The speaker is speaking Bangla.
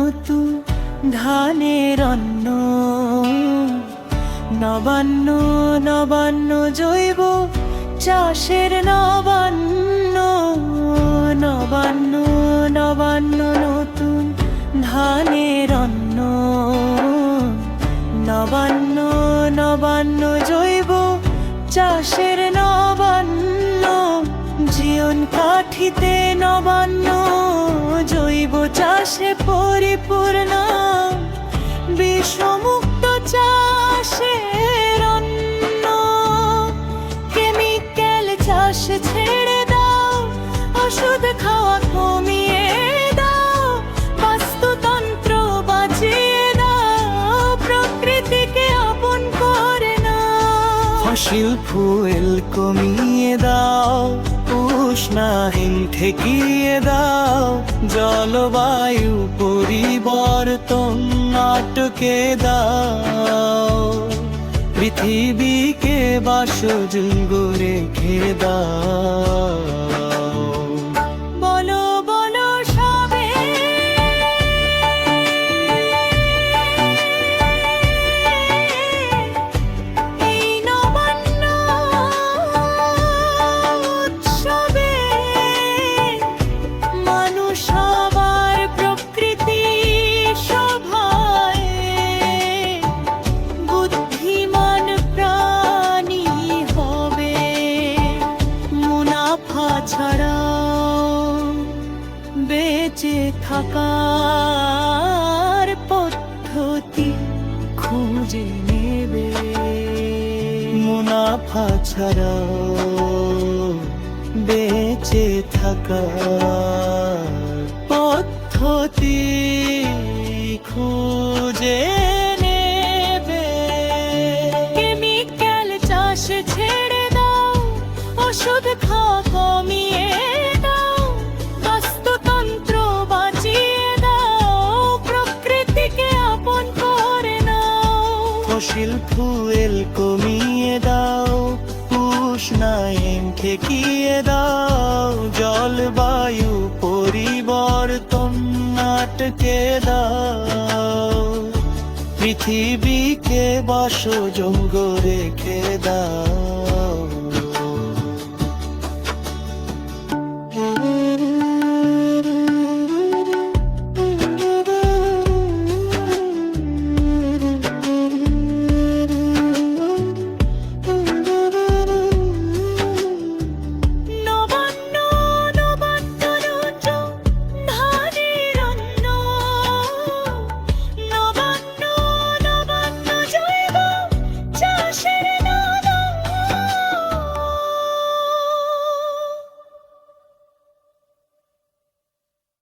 নতুন ধানের অন্ন, নবান্ন নবান্ন জৈব চাষের নবান্ন, নবান্ন নবান্ন নতুন ধানের অন্ন, নবান্ন নবান্ন জৈব চাষের নবান্ন, জীবন কাঠিতে নবান্ন জৈব চাষে পরিপূর্ণ, বিষমুক্ত চাষের অন্ন, কেমিক্যাল চাষ ছেড়ে দাও, ওষুধ খাওয়া কমিয়ে দাও, বাস্তুতন্ত্র বাঁচিয়ে দাও, প্রকৃতিকে আপন করে নাও। ফসিল ফুয়েল কমিয়ে দাও, উষ্ণাহীন ঠেকিয়ে দাও, জলবায়ু পরিবর্তন আটকে দাও, পৃথিবীকে বাসযোগ্য রেখে দাও। বলো বলো সবে এই নবান্ন উৎসবে মানুষ সবার প্রকৃতি সভায় বুদ্ধিমান প্রাণী হবে, মুনাফা ছাড়াও বেঁচে থাকার পদ্ধতি খুঁজে নেবে, মুনাফা ছাড়াও বেঁচে থাকার পদ্ধতি খুঁজে নেবে। কেমিক্যাল চাষ ছেড়ে দাও, ওষুধ খাওয়া কমিয়ে দাও, বাস্তুতন্ত্র বাঁচিয়ে দাও, প্রকৃতিকে আপন করে নাও। ফসিল ফুয়েল কমিয়ে দাও, উষ্ণায়ন ঠেকিয়ে দাও, জলবায়ু পরিবর্তন আটকে দাও, পৃথিবীকে বাসযোগ্য রেখে দাও।